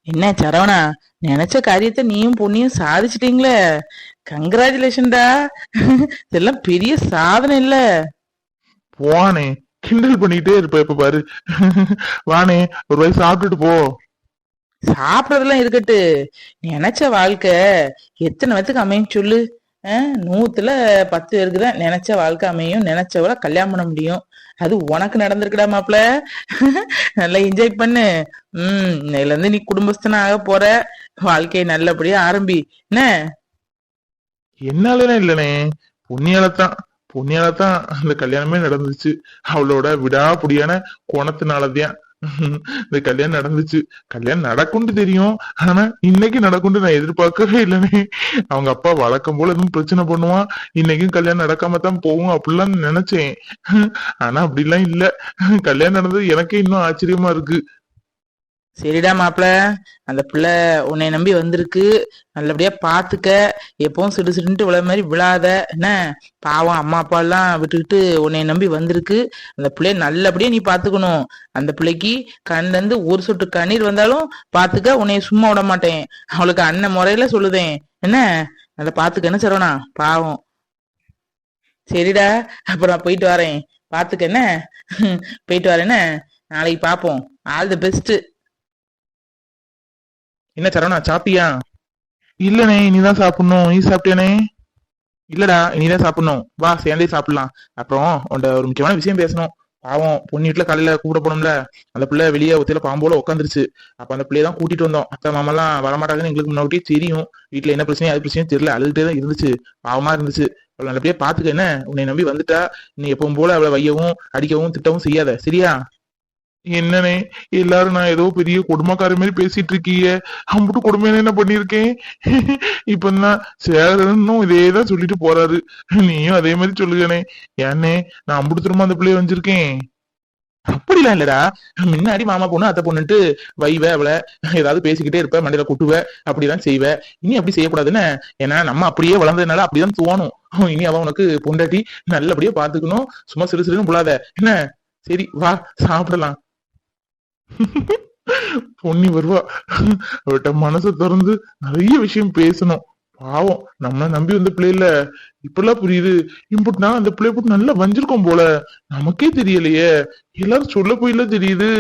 என்ன சரவணா, நினைச்ச காரியத்தை நீயும் பொண்ணியும் சாதிச்சிட்டீங்களே. கங்கராச்சுலேஷன்டா. இதெல்லாம் பெரிய சாதனை இல்ல? போனே, கிண்டல் பண்ணிட்டே இருப்ப எப்ப பாரு. வானே, ஒரு வயசு சாப்பிட்டுட்டு போ. சாப்பிடறதெல்லாம் இருக்கட்டு, நினைச்ச வாழ்க்கை எத்தனை பேத்துக்கு அமையும் சொல்லு. 100த்துல 10 பேருக்கு தான் நினைச்ச வாழ்க்கை அமையும், நினைச்சவள கல்யாணம் பண்ண முடியும். அது உனக்கு நடந்திருக்குடா மாப்ள. நல்லா என்ஜாய் பண்ணு. இதுல இருந்து நீ குடும்பஸ்தனா ஆக போற. வாழ்க்கையை நல்லபடியா ஆரம்பி என்ன. என்னாலதான் இல்லனே, புண்ணியாலதான். புண்ணியாலதான் அந்த கல்யாணமே நடந்துச்சு. அவளோட விடாப்புடியான குணத்தினாலதான் இந்த கல்யாணம் நடந்துச்சு. கல்யாணம் நடக்கும்னு தெரியும், ஆனா இன்னைக்கு நடக்கும்னு நான் எதிர்பார்க்கவே இல்லனே. அவங்க அப்பா வழக்கம் போல எதுவும் பிரச்சனை பண்ணுவான், இன்னைக்கும் கல்யாணம் நடக்காம தான் போகும் அப்படிலாம் நினைச்சேன். ஆனா அப்படிலாம் இல்ல. கல்யாணம் நடந்தது எனக்கே இன்னும் ஆச்சரியமா இருக்கு. சரிடா மாப்பிள, அந்த பிள்ளை உன்னை நம்பி வந்திருக்கு. நல்லபடியா பாத்துக்க. எப்பவும் சிடு சிடுன்ட்டு விழ மாதிரி விழாத என்ன. பாவம் அம்மா அப்பா எல்லாம் விட்டுக்கிட்டு உன்னை நம்பி வந்திருக்கு. அந்த பிள்ளைய நல்லபடியா நீ பாத்துக்கணும். அந்த பிள்ளைக்கு கண்ல இருந்து ஒரு சொட்டு கண்ணீர் வந்தாலும் பாத்துக்க, உன்னைய சும்மா விட மாட்டேன். அவளுக்கு அண்ணன் முறையில சொல்லுதேன் என்ன. நல்லா பாத்துக்கன்னு சரவணா, பாவம். சரிடா, அப்புறம் நான் போயிட்டு வரேன். பாத்துக்க என்ன. போயிட்டு வரேன்னு. நாளைக்கு பாப்போம். All the best. என்ன சரவணா, சாப்பிட்டியா? இல்லனே, இனிதான் சாப்பிடணும். நீ சாப்பிட்டியானே? இல்லடா, இனிதான் சாப்பிடணும். வா சேர்ந்தே சாப்பிடலாம். அப்புறம் உன்ட ஒரு முக்கியமான விஷயம் பேசணும். பாவம் பொண்ணு வீட்டுல காலையில கூப்பிட போனோம்ல, அந்த பிள்ளை வெளியே ஒத்தையில பாம்போல உட்காந்துருச்சு. அப்ப அந்த பிள்ளைய தான் கூட்டிட்டு வந்தோம். அத்தை மாமெல்லாம் வரமாட்டாங்கன்னு எங்களுக்கு முன்னாடியே தெரியும். வீட்டுல என்ன பிரச்சனையும் அது பிரச்சனையும் தெரியல, அழுதுகிட்டே தான் இருந்துச்சு. பாவமா இருந்துச்சு. அவளை நல்லபடியா பாத்துக்க என்ன. உன்னை நம்பி வந்துட்டா, நீ எப்பவும் போல அவளை வையவும் அடிக்கவும் திட்டவும் செய்யாத, சரியா? என்னனே, எல்லாரும் நான் ஏதோ பெரிய கொடுமைக்கார மாதிரி பேசிட்டு இருக்கீங்க. அம்புட்டு கொடுமையான என்ன பண்ணிருக்கேன்? இப்ப நான் சேகரனும் இதேதான் சொல்லிட்டு போறாரு. நீயும் அதே மாதிரி சொல்லுகனே. ஏன்னே, நான் அம்புட்டு திரும்ப அந்த பிள்ளைய வச்சிருக்கேன். அப்படிலாம் இல்லடா. முன்னாடி மாமா பொண்ணு அத்தை பொண்ணுட்டு வைவ அவளை ஏதாவது பேசிக்கிட்டே இருப்ப, மண்டையில கொட்டுவ, அப்படிதான் செய்வ. இனி அப்படி செய்யக்கூடாதுன்னு. ஏன்னா நம்ம அப்படியே வளர்ந்ததுனால அப்படிதான் தோணும். இனி அவன் உனக்கு பொண்டாட்டி, நல்லபடியா பாத்துக்கணும். சும்மா சிறு சிறுன்னு புள்ளாத என்ன. சரி வா சாப்பிடலாம். பொன்னி வருவா, அவட்ட மனசை திறந்து நிறைய விஷயம் பேசணும். பாவம் நம்மள நம்பி வந்த பிள்ளைல இப்பெல்லாம் புரியுது. இம்புட்னா அந்த பிள்ளைய போட்டு நல்லா வஞ்சிருக்கோம் போல, நமக்கே தெரியலையே. எல்லாரும் சொல்ல போயில தெரியுது.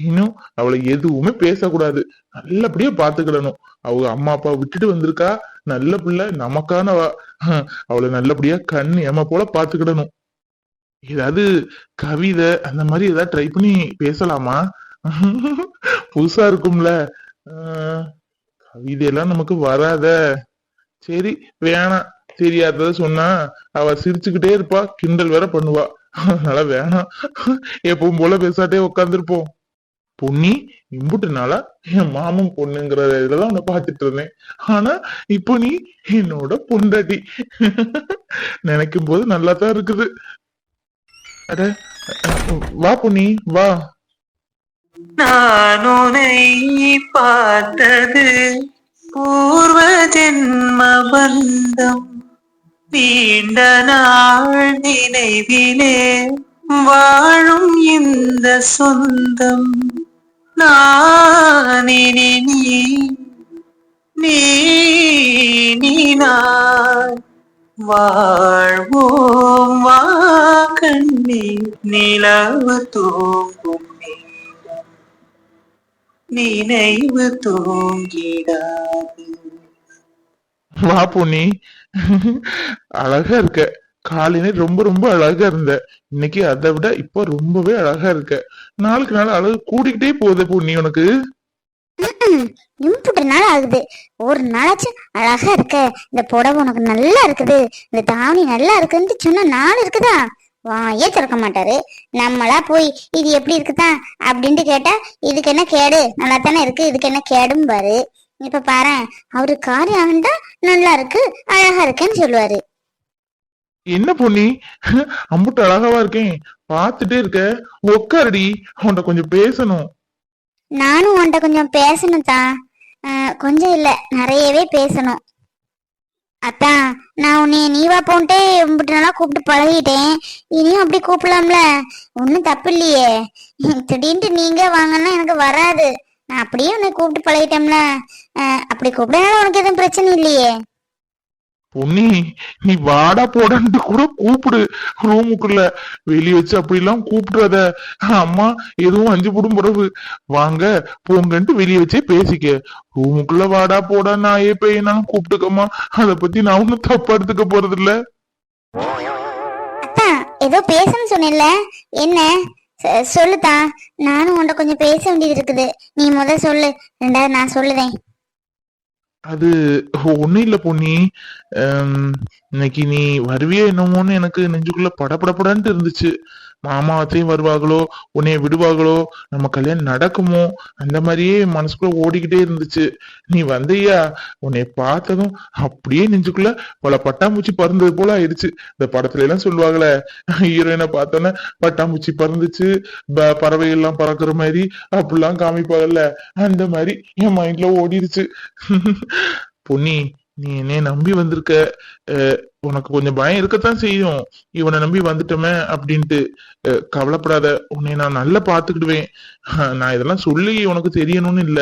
இன்னும் அவளை எதுவுமே பேசக்கூடாது, நல்லபடியா பாத்துக்கிடணும். அவங்க அம்மா அப்பா விட்டுட்டு வந்திருக்கா, நல்ல பிள்ளை நமக்கானவா. அவளை நல்லபடியா கண் ஏமா போல பாத்துக்கிடணும். ஏதாவது கவிதை அந்த மாதிரி ஏதாவது ட்ரை பண்ணி பேசலாமா? புதுசா இருக்கும்ல. கவிதையெல்லாம் நமக்கு வராத. சரி வேணாம். தெரியாதத சொன்னா அவ சிரிச்சுக்கிட்டே இருப்பா, கிண்டல் வேற பண்ணுவா. அதனால வேணாம். எப்பவும் போல பேசாட்டே உட்காந்துருப்போம். பொன்னி, இம்புட்டு நாளா என் மாமன் பொண்ணுங்கிற இதெல்லாம் உன்னை பாத்துட்டு இருந்தேன். ஆனா இப்போ நீ என்னோட பொண்டாட்டி. நினைக்கும் போது நல்லா தான் இருக்குது. அட வா பொன்னி வா. நான் உன்னை பார்த்தது பூர்வ ஜென்ம பந்தம், நீண்ட நாள் நினைவிலே வாழும் இந்த சொந்தம். நான் இனி நீ நான் வாழ்வோம் வா கண்ணே. நிலவு தூங்கும் நினைவு தூங்கிடாது. வா பொன்னி. அழகா இருக்க. காலையில ரொம்ப ரொம்ப அழகா இருந்த, இன்னைக்கு அதை விட இப்ப ரொம்பவே அழகா இருக்க. நாளுக்கு நாள் அழகு கூடிக்கிட்டே போகுது பொன்னி உனக்கு. இம்புட்டு நாள் ஆகுது, ஒரு நாளாச்சும் அழகா இருக்க. இந்த புடவை உனக்கு நல்லா இருக்குது, இந்த தாவணி நல்லா இருக்குன்னு சொன்ன நாள் இருக்குதா? வாயே திறக்க மாட்டாரு. நம்மளா போய் இது எப்படி இருக்குதான் அப்படின்ட்டு கேட்டா, இதுக்கு என்ன கேடு, நல்லா தானே இருக்கு, இதுக்கு என்ன கேடும் பாரு. இப்ப பாரு, அவரு காரியம் ஆண்டா நல்லா இருக்கு அழகா இருக்குன்னு சொல்லுவாரு. என்ன பொன்னி, அம்புட்டு அழகாவா இருக்கேன், பாத்துட்டே இருக்க. உக்காரடி, உன்கிட்ட கொஞ்சம் பேசணும். நானும் உன்கிட்ட கொஞ்சம் பேசணும் தான். கொஞ்சம் இல்ல, நிறையவே பேசணும். அத்தான், நான் உன்னைய நீவா போன்ட்டே இம்புட்டு நாளா கூப்பிட்டு பழகிட்டேன். இனியும் அப்படி கூப்பிடலாம்ல, ஒன்னும் தப்பு இல்லையே. திடீர்னு நீங்க வாங்கன்னா எனக்கு வராது. நான் அப்படியே உன்னை கூப்பிட்டு பழகிட்டோம்ல. அப்படி கூப்பிடனால உனக்கு எதுவும் பிரச்சனை இல்லையே. பொன்னி, நீ வாடா போடான்ட்டு கூட கூப்பிடு. ரூமுக்குள்ள வெளிய வச்சு அப்படிலாம் கூப்பிடுறத. அம்மா எதுவும் அஞ்சு போடும் பிறகு வாங்க போங்கன்ட்டு வெளிய வச்சே பேசிக்க. ரூமுக்குள்ள வாடா போடா நாயே பேயினாலும் கூப்பிட்டுக்கம்மா. அத பத்தி நான் ஒன்னும் தப்பா எடுத்துக்க போறது இல்ல. அத்தா ஏதோ பேசணும்னு சொன்னேன்ல, என்ன சொல்லுதா? நானும் உன்கிட்ட கொஞ்சம் பேச வேண்டியது இருக்குது. நீ சொல்லு, ரெண்டாவது நான் சொல்லுதேன். அது ஒண்ணும் இல்ல பொன்னி. இன்னைக்கு நீ வருவியே என்னமோன்னு எனக்கு நெஞ்சுக்குள்ள படபடப்படான்ட்டு இருந்துச்சு. மாமா அத்தையும் வருவாங்களோ, உன்னைய விடுவாங்களோ, நம்ம கல்யாணம் நடக்குமோ, அந்த மாதிரியே மனசுக்குள்ள ஓடிக்கிட்டே இருந்துச்சு. நீ வந்தையா, உன்னைய பார்த்ததும் அப்படியே நெஞ்சுக்குள்ள பல பட்டாம்பூச்சி பறந்தது போல ஆயிடுச்சு. இந்த படத்துல எல்லாம் சொல்லுவாங்களே, ஹீரோயினை பார்த்தோன்னே பட்டாம்பூச்சி பறந்துச்சு, பறவைகள் எல்லாம் பறக்குற மாதிரி அப்படிலாம் காமிப்பாங்கல்ல, அந்த மாதிரி என் மைண்ட்ல ஓடிடுச்சு. பொன்னி, நீ என்னைய நம்பி வந்திருக்க. உனக்கு கொஞ்சம் பயம் இருக்கத்தான் செய்யும், இவனை நம்பி வந்துட்டோமே அப்படின்ட்டு. கவலைப்படாத, உன்னை நான் நல்லா பாத்துக்கிடுவேன். நான் இதெல்லாம் சொல்லி உனக்கு தெரியணும்னு இல்ல,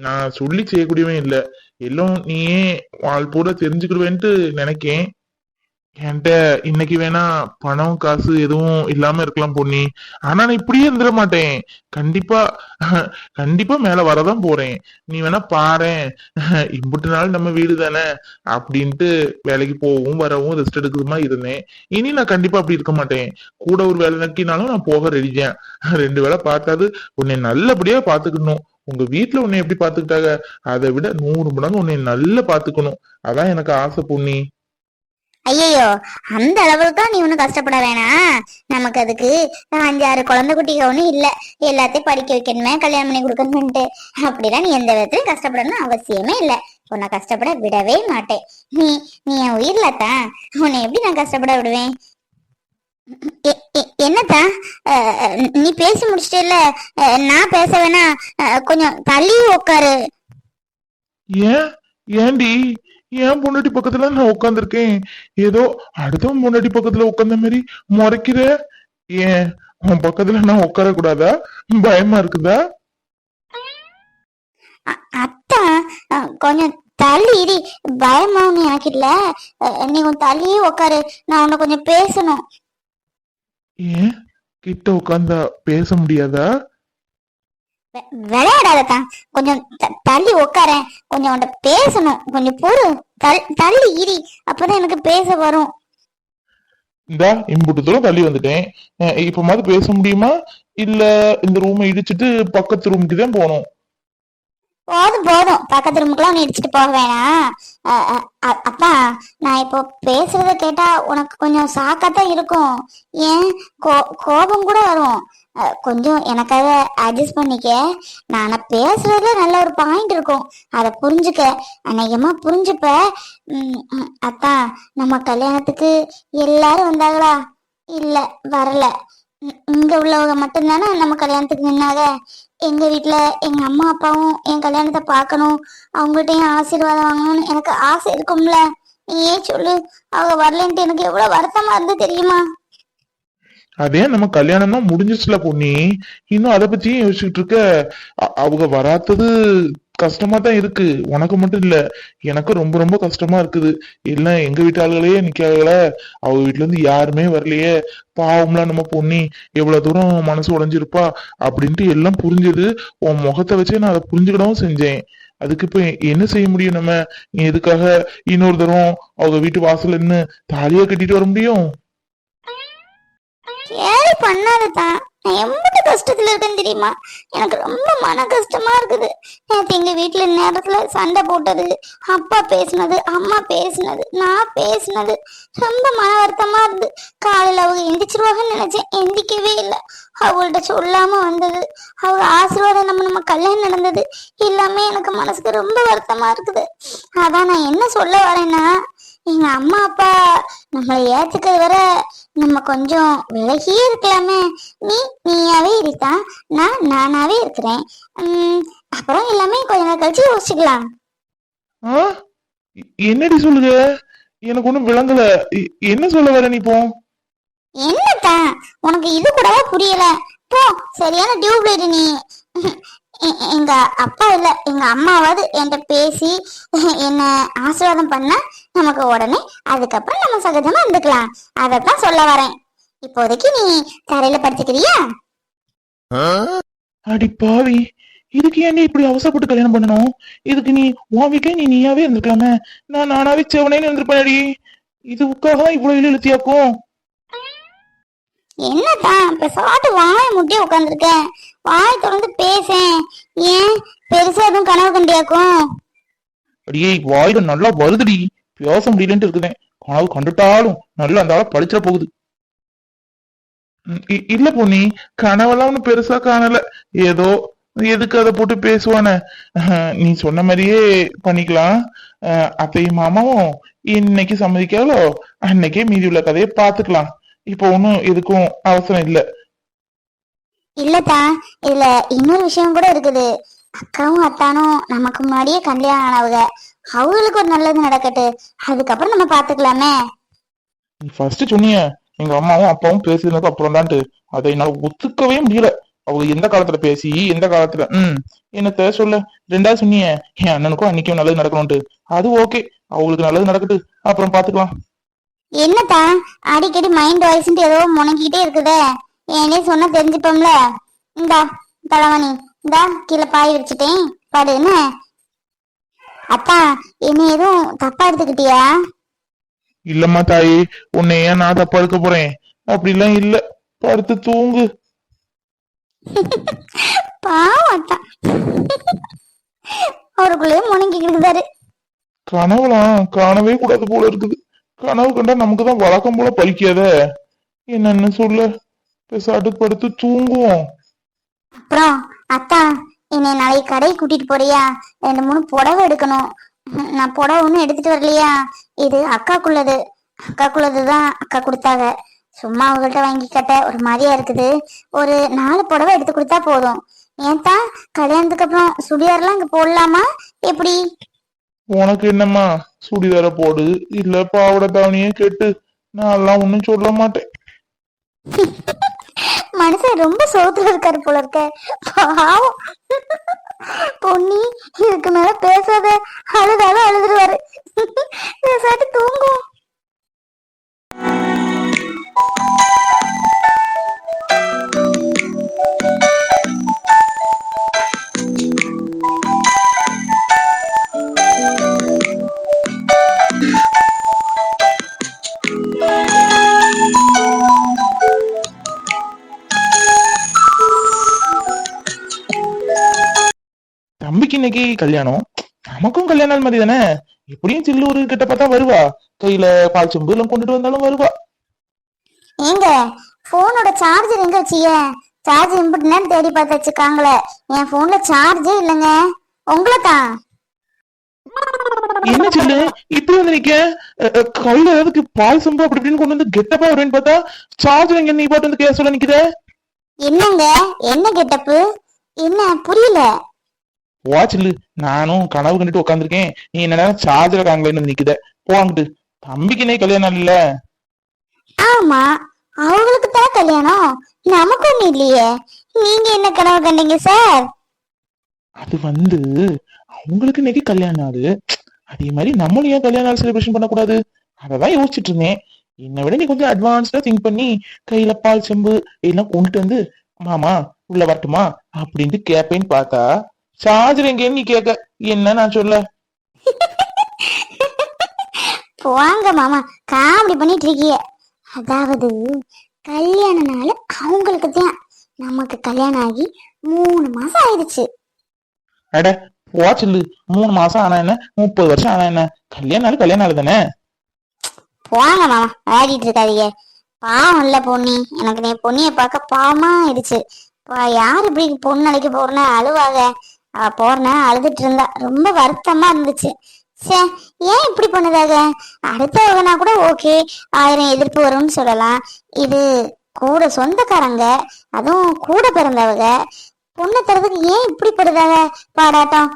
நான் சொல்லி செய்யக்கூடியவன் இல்ல, எல்லாம் நீயே வாழ் கூட தெரிஞ்சுக்கிடுவேன்ட்டு நினைக்கேன். என்கிட்ட இன்னைக்கு வேணா பணம் காசு எதுவும் இல்லாம இருக்கலாம் பொன்னி, ஆனா நான் இப்படியே இருந்துட மாட்டேன். கண்டிப்பா கண்டிப்பா மேல வரதான் போறேன். நீ வேணா பாரேன், இம்புட்டு நாள் நம்ம வீடு தானே அப்படின்ட்டு வேலைக்கு போகவும் வரவும் ரெஸ்ட் எடுக்கிறதுமா இருந்தேன். இனி நான் கண்டிப்பா அப்படி இருக்க மாட்டேன். கூட ஒரு வேலை நக்கினாலும் நான் போக ரெடிச்சேன். 2 வேலை பார்த்தாது உன்னை நல்லபடியா பாத்துக்கணும். உங்க வீட்டுல உன்னை எப்படி பாத்துக்கிட்டாங்க அதை விட 100 மடங்கு உன்னை நல்லா பாத்துக்கணும். அதான் எனக்கு ஆசை பொன்னி. ஐயோ, அந்த அளவுக்கு நீ ஒன்னும் கஷ்டப்பட வேணாம். நமக்கு அதுக்கு 5-6 குழந்தை குட்டிக ஒண்ணும் இல்ல. எல்லாத்தையும் படிக்க வைக்கணுமே, கல்யாணம் பண்ணி கொடுக்கணும்ட்டு அப்படிலாம் நீ எந்த விதத்திலும் கஷ்டப்படணும் அவசியமே இல்ல. உன்னை கஷ்டப்பட விடவே மாட்டேன். நீ என் உயிர்லத்தான், உன்னை எப்படி நான் கஷ்டப்பட விடுவேன்? என்னத்தா நீ பேசி முடிச்சிட்டேல்ல, நான் பேச வேணா, கொஞ்சம் தள்ளி உட்காரு. ஏண்டி ஏன் பொண்டாட்டி பக்கத்துல நான் உட்காந்துருக்கேன், ஏதோ அடுத்தவன் பொண்டாட்டி பக்கத்துல உட்கார்ந்த மாதிரி முறைக்கிற. ஏன் உன் பக்கத்துல நான் உட்கார கூடாதா? பயமா இருக்குதா? அத்தா கொஞ்சம் தள்ளி இடி, பயமாவும் எனக்கு இல்ல. நீ கொஞ்சம் தள்ளியே உட்காரு, நான் உன்னை கொஞ்சம் பேசணும். ஏன் கிட்ட உட்கார்ந்தா பேச முடியாதா? விளையாடாதான், கொஞ்சம் தள்ளி உட்காரேன், கொஞ்சம் உன்கிட்ட பேசணும். கொஞ்சம் பொறு, தள்ளி இடி, அப்பதான் எனக்கு பேச வரும். இந்தா இம்புட்டு தூரம் தள்ளி வந்துட்டேன். இப்ப மாதிரி பேச முடியுமா? இல்ல இந்த ரூமை இடிச்சிட்டு பக்கத்து ரூமுக்கு தான் போகணும்? போதும் போதும், பக்கத்து ரூமுக்குலாம் நீ இடிச்சிட்டு போக வேணாம். அப்பா, நான் இப்போ பேசுறத கேட்டா உனக்கு கொஞ்சம் சாக்காத்தான் இருக்கும். ஏன் கோபம் கூட வரும். கொஞ்சம் எனக்காக அட்ஜஸ்ட் பண்ணிக்க. நான் பேசுறதுல நல்ல ஒரு பாயிண்ட் இருக்கும், அதை புரிஞ்சுக்க. அநேகமா புரிஞ்சுப்ப. அத்தா, நம்ம கல்யாணத்துக்கு எல்லாரும் வந்தாங்களா? இல்ல, வரல. இங்க உள்ளவங்க மட்டும்தானே நம்ம கல்யாணத்துக்கு நின்னாங்க. எங்க வீட்டுல எங்க அம்மா அப்பாவும் என் கல்யாணத்தை பார்க்கணும், அவங்கள்ட்டையும் ஆசீர்வாதம் வாங்கணும்னு எனக்கு ஆசை இருக்கும்ல. நீயே சொல்லு, அவங்க வரலன்ட்டு எனக்கு எவ்வளவு வருத்தமா இருந்து தெரியுமா? அதே நம்ம கல்யாணம் தான் முடிஞ்சிச்சுல பொன்னி, இன்னும் அதை பத்தியும் யோசிச்சுட்டு இருக்க? அவங்க வராதது கஷ்டமா தான் இருக்கு, உனக்கு மட்டும் இல்ல, எனக்கு ரொம்ப ரொம்ப கஷ்டமா இருக்குது. எல்லாம் எங்க வீட்டாளர்களே நிக்காங்கள, அவங்க வீட்டுல இருந்து யாருமே வரலையே. பாவம்லாம் நம்ம பொன்னி எவ்வளவு தூரம் மனசு உடைஞ்சிருப்பா அப்படின்ட்டு எல்லாம் புரிஞ்சது. உன் முகத்தை வச்சே நான் அதை புரிஞ்சுக்கிடவும் செஞ்சேன். அதுக்கு இப்ப என்ன செய்ய முடியும் நம்ம? நீ எதுக்காக இன்னொரு தரம் அவங்க வீட்டு வாசல்ல நின்னு தாலியா கட்டிட்டு வர முடியும்? கேள்வி பண்ணாததான், நான் எவ்வளவு கஷ்டத்துல இருக்கேன்னு தெரியுமா? எனக்கு ரொம்ப மன கஷ்டமா இருக்குது. நேற்று எங்க வீட்டுல நேரத்துல சண்டை போட்டது, அப்பா பேசினது, அம்மா பேசினது, நான் பேசினது ரொம்ப மன வருத்தமா இருந்து. காலையில அவங்க எந்திரிச்சிருவாங்கன்னு நினைச்சேன், எந்திக்கவே இல்லை. அவங்கள்ட்ட சொல்லாம வந்தது, அவங்க ஆசீர்வாதம் நம்ம கல்யாணம் நடந்தது எல்லாமே எனக்கு மனசுக்கு ரொம்ப வருத்தமா இருக்குது. அதான் நான் என்ன சொல்ல வரேன்னா, எங்க அம்மா அப்பா நம்மளை ஏத்துக்கிறது வர நம்ம கொஞ்சம் விலகியே இருக்கலாமே. நீயாவே இருக்கா, நான் நானாவே இருக்கிறேன். அப்புறம் எல்லாமே கொஞ்ச நேரம் கழிச்சு யோசிச்சுக்கலாம். என்னடி சொல்லுங்க? எனக்கு ஒண்ணும் விளங்கல, என்ன சொல்ல வர நீ? போ. என்னத்தான் உனக்கு இது கூடவா புரியல? போ, சரியான டியூப்லைட் நீ. எங்க அப்பா இல்ல எங்க அம்மாவாவது என்கிட்ட பேசி என்ன ஆசீர்வாதம் பண்ணா நமக்கு உடனே அதுக்கப்புறம் நம்ம சகஜமா இருந்துக்கலாம். அதத்தான் சொல்ல வரேன். இப்போதைக்கு நீ தரையில படுத்துக்கிறியா? அடி பாவி, இதுக்கு ஏன் நீ இப்படி அவசரப்பட்டு கல்யாணம் பண்ணணும்? இதுக்கு நீ உன் வீட்லயே நீயாவே இருந்திருக்கலாமே. நான் நானாவே செவனேன்னு இருந்திருப்பேன்டி. இதுக்காக இவ்வளவு இழுத்தியாக்கும்? என்னதான் இப்ப சாட்டு வாய் முட்டி உட்காந்துருக்கேன். வாய் தொடர்ந்து பேசேன். ஏன் பெருசா எதுவும் கனவு கண்டியாக்கும்? அடியே வாயில நல்லா வருதுடி, பேச முடியலன்ட்டு இருக்குதேன். கனவு கண்டுட்டாலும் நல்லா அந்த ஆள பழிச்சிட போகுது. இல்ல பொண்ணி, கனவெல்லாம் ஒண்ணு பெருசா காணல. ஏதோ எதுக்கு அதை போட்டு பேசுவானே. நீ சொன்ன மாதிரியே பண்ணிக்கலாம். அத்தையும் மாமாவும் இன்னைக்கு சம்மதிக்காலோ அன்னைக்கே மீதி உள்ள கதையை பாத்துக்கலாம். இப்போ ஒன்னும் எதுக்கும் அவசரம் இல்ல. இல்லத்தா, இதுல இன்னொரு விஷயம் கூட இருக்குது. அக்காவும் அத்தானும் நமக்கு முன்னாடியே கல்யாணம் ஆனவங்க. அவங்களுக்கு ஒரு நல்லது நடக்கட்டு, அதுக்கப்புறம் நம்ம பாத்துக்கலாமே. நீ ஃபர்ஸ்ட் சொன்னிய எங்க அம்மாவும் அப்பாவும் பேசினதுக்கு அப்புறம் தான்ட்டு, அதை என்னால ஒத்துக்கவே முடியல. அவங்க எந்த காலத்துல பேசி எந்த காலத்துல என்னத்த சொல்ல. ரெண்டாவது சொன்னிய என் அண்ணனுக்கும் அன்னைக்கும் நல்லது நடக்கணும்ட்டு, அது ஓகே, அவங்களுக்கு நல்லது நடக்கட்டு, அப்புறம் பாத்துக்கலாம். என்னத்தா அடிக்கடி மைண்ட் வாய்ஸ்ன்ட்டு ஏதோ முணங்கிட்டே இருக்குதே. ஏனே சொன்னா தெரிஞ்சுப்போம்ல. இந்தா தலைவணி, இந்தா கீழே பாய் வச்சுட்டேன், பாடு. என்ன அத்தா, என்ன எதுவும் தப்பா எடுத்துக்கிட்டியா? இல்லம்மா தாயி, உன்னை ஏன் நான் தப்பா எடுக்க போறேன்? அப்படிலாம் இல்ல, படுத்து தூங்கு. பாவம் அத்தா, அவருக்குள்ளே முணங்கிட்டு இருந்தாரு. கனவுலாம் காணவே கூடாது போல இருக்குது. கனவு கண்டா நமக்குதான் வழக்கம் போல பலிக்காத. என்னன்னு சொல்ல, பேசாட்டு படுத்து தூங்குவோம். அப்புறம் அத்தா, என்னை நாளைக்கு கடை கூட்டிட்டு போறியா? 2-3 புடவை எடுக்கணும். நான் புடவை ஒன்றும் எடுத்துட்டு வரலையா? இது அக்காக்குள்ளதுதான் அக்கா கொடுத்தாங்க. சும்மா அவங்கள்ட்ட வாங்கி கட்ட ஒரு மாதிரியா இருக்குது. ஒரு 4 புடவை எடுத்து கொடுத்தா போதும். ஏன்தா கல்யாணத்துக்கு அப்புறம் சுடிதார்லாம் இங்க போடலாமா எப்படி? உனக்கு என்னம்மா, சுடிதார போடு, இல்ல பாவடை தாவணியே கேட்டு, நான் எல்லாம் ஒண்ணும் சொல்ல மாட்டேன். மனுஷன் ரொம்ப சோத்துல இருக்காரு போல இருக்க. பாவம் பொன்னி, இதுக்கு மேல பேசாத. அழுதாலும் அழுதுருவாரு. பேசாட்டு தூங்கும். தம்பிக்கு இன்னைக்கு கல்யாணம், நமக்கும் கல்யாண நாள் மாதிரி தானே. எப்படியும் சில்லூரு கிட்ட பார்த்தா வருவா. கையில பால் சொம்பு எல்லாம் கொண்டுட்டு வந்தாலும் வருவா. ஏங்க, போனோட சார்ஜர் எங்க வச்சீங்க? சார்ஜ் இம்புட்டு நேரம் தேடி பார்த்து வச்சுக்காங்களே, என் போன்ல சார்ஜே இல்லைங்க. உங்களை தான். என்ன சில்லு இப்படி வந்து நிக்க? கையில ஏதாவது பால் சொம்பு அப்படி இப்படின்னு கொண்டு வந்து கெட்டப்பா வருவேன்னு பார்த்தா, சார்ஜர் எங்க நீ பாட்டு வந்து கேஸ் சொல்ல நிக்குத? என்னங்க, என்ன கெட்டப்பு? என்ன புரியல? வாச்சில்லு, நானும் கனவு கண்டுட்டு உட்காந்துருக்கேன். நீ என்ன சார்ஜர் காங்கலன்னு வந்து நிக்குத? போவாங்கிட்டு. தம்பிக்கு இன்னைக்கு கல்யாணம் இல்ல? ஆமா, அவங்களுக்கு தான் கல்யாணம், நமக்கு ஒண்ணு இல்லையே. நீங்க என்ன கனவு கண்டீங்க சார்? அது வந்து அவங்களுக்கு இன்னைக்கு கல்யாண நாள், அதே மாதிரி நம்மளும் ஏன் கல்யாண நாள் செலிப்ரேஷன் பண்ணக்கூடாது? அததான் யோசிச்சுட்டு இருந்தேன். என்னை விட நீ கொஞ்சம் அட்வான்ஸ்டா திங்க் பண்ணி கையில பால் செம்பு எல்லாம் கொண்டுட்டு வந்து, மாமா உள்ள வரட்டுமா அப்படின்ட்டு கேப்பேன்னு பார்த்தா, சார்ஜர் எங்கன்னு நீ கேட்க என்ன நான் சொல்ல? போவாங்க மாமா, காமெடி பண்ணிட்டு இருக்கீங்க. அதாவது கல்யாண நாள் அவங்களுக்கு தான், நமக்கு கல்யாணம் ஆகி 3 மாசம் ஆயிடுச்சு. அட வாச்சில்லு, 3 மாசம் ஆனா என்ன, 30 வருஷம் ஆனா என்ன, கல்யாண நாள் கல்யாண நாள் தானே. போவாங்க மாமா, விளையாடிட்டு இருக்காதீங்க. பாவம் இல்ல பொன்னி, எனக்கு நீ பொன்னிய பார்க்க பாவமா ஆயிடுச்சு. யாரு இப்படி பொண்ணு அழைக்க போறேன்னு அழுவாங்க. போறேன்னா அழுதுட்டு இருந்தா, ரொம்ப வருத்தமா இருந்துச்சு. சே, ஏன் இப்படி பண்ணுதாக? அடுத்தவங்கன்னா கூட ஓகே, 1000 எதிர்ப்பு வரும்னு சொல்லலாம். இது கூட சொந்தக்காரங்க, அதுவும் கூட பிறந்தவங்க, பொண்ணு தரதுக்கு ஏன் இப்படி படுதாக பாடாட்டம்?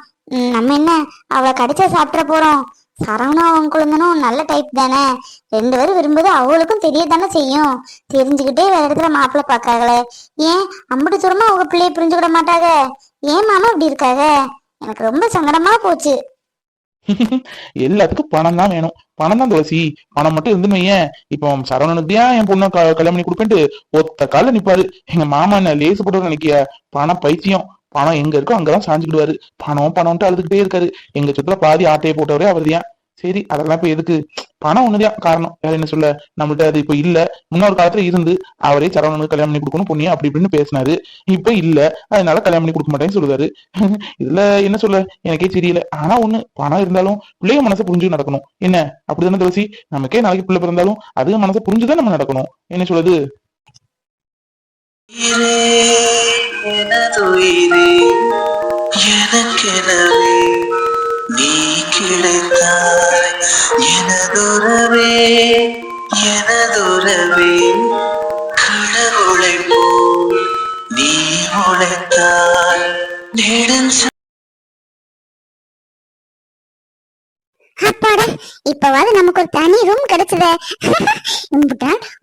நம்ம என்ன அவளை கடிச்சா சாப்பிட போறோம்? சரவணா அவங்க குழந்தனும் நல்ல டைப் தானே. 2 பேரும் விரும்புது அவளுக்கும் தெரியத்தானே செய்யும். தெரிஞ்சுக்கிட்டே வேற இடத்துல மாப்பிள்ளை பார்க்காங்களே, ஏன் அம்பட்டு தூரமா அவங்க பிள்ளைய புரிஞ்சுக்கிட மாட்டாங்க? ஏன் மாமா இப்படி இருக்காக? எனக்கு ரொம்ப சங்கடமா போச்சு. எல்லாத்துக்கும் பணம் தான் வேணும். பணம் தான் துளசி. பணம் மட்டும் இருந்துன்னு வையேன், இப்போ சரவணனுக்கு தான் என் பொண்ணை கல்யாணம் பண்ணி கொடுப்பேன்ட்டு ஒத்த கால நிப்பாரு. எங்க மாமா என்ன லேசுப்பட்டு நினைக்கிய? பணம் பைத்தியம். பணம் எங்க இருக்கோ அங்கதான் சாஞ்சுக்கிடுவாரு. பணம் பணம்ட்டு அழுதுகிட்டே இருக்காரு. எங்க சுத்துல பாதி ஆட்டையை போட்டவரே அவர்தான். சரி, அதெல்லாம் இப்ப எதுக்கு? பணம் ஒண்ணுதான் காரணம், வேற என்ன சொல்ல. நம்மள்ட்ட அது இப்ப இல்ல. முன்னொரு காலத்துல இருந்து அவரே சரவணனுக்கு கல்யாணம் பண்ணி கொடுக்கணும் பொண்ணியா அப்படி இப்படின்னு பேசினாரு. இப்ப இல்ல, அதனால கல்யாணம் பண்ணி கொடுக்க மாட்டேன்னு சொல்லுவாரு. இதுல என்ன சொல்ல எனக்கே தெரியல. ஆனா ஒண்ணு, பணம் இருந்தாலும் பிள்ளைய மனசை புரிஞ்சு நடக்கணும். என்ன அப்படிதானே துளசி? நமக்கே நாளைக்கு பிள்ளை பிறந்தாலும் அதுக மனசை புரிஞ்சுதான் நம்ம நடக்கணும். என்ன சொல்லுது? எனதுயிரே, எனக்கெனவே நீ கிடைத்தாய். எனதுறவே, எனதுறவே, கடவுளை போல் நீ உழைத்தாய். நெடுஞ்ச அப்பாடா, இப்பவாது நமக்கு ஒரு தனி ரூம் கிடைச்சதே.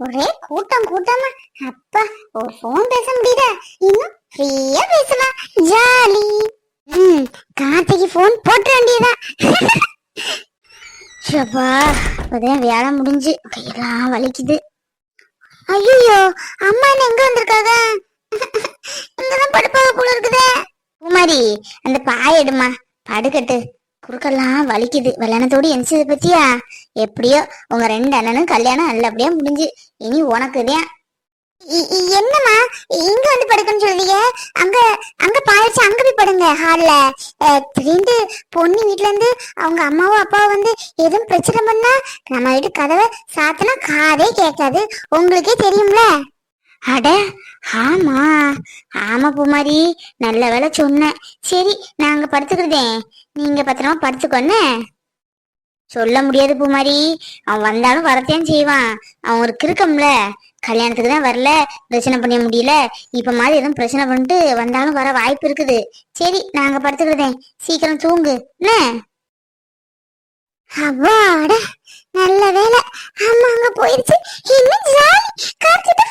ஒரே கூட்டமா. அப்பா, ஒரு போன் பேச முடியுதா? இன்னும் ஃப்ரீயா பேசலாம். ஜாலி. கார்த்திக்கு போன் போட்ட வேண்டியதா. ஷப்பா, இப்பதான் வேலை முடிஞ்சு கையெல்லாம் வலிக்குது. ஐயோ, அம்மா என்ன எங்க வந்திருக்காங்க? இங்கதான் படுப்பாக போல இருக்குதே. குமாரி, அந்த பாய எடுமா, படுக்கட்டு. குறுக்கெல்லாம் வலிக்குது. வெள்ளனத்தோடு எரிச்சது பத்தியா? எப்படியோ உங்க 2 அண்ணனும் கல்யாணம் நல்லபடியா முடிஞ்சு இனி உனக்குதான். என்னம்மா இங்க வந்து படுக்கன்னு சொல்றீங்க? அங்க அங்க பாயச்சு, அங்க போய் படுங்க ஹால்ல. திடீர்னு பொண்ணு வீட்டுல இருந்து அவங்க அம்மாவும் அப்பாவும் வந்து எதுவும் பிரச்சனை பண்ணா நம்ம வீட்டு கதவை சாத்தினா காதே கேட்காது. உங்களுக்கே தெரியும்ல. அட ஆமா ஆமா பூமாரி, நல்ல வேலை சொன்னேன். சரி, நாங்க படுத்துக்கிறதேன், நீங்க பத்திரமா படுத்துக்கொன்னு. சொல்ல முடியாது பூமாரி, அவன் வந்தாலும் வரத்தையும் செய்வான். அவன் ஒரு கிறுக்கம்ல. கல்யாணத்துக்கு தான் வரல, பிரச்சனை பண்ண முடியல. இப்ப மாதிரி எதுவும் பிரச்சனை பண்ணிட்டு வந்தாலும் வர வாய்ப்பு இருக்குது. சரி, நாங்க படுத்துக்கிறதேன், சீக்கிரம் தூங்கு என்ன. அவ்வாட நல்ல வேலை, அம்மா அங்க போயிருச்சு. இன்னும் ஜாலி. கார்த்திட்ட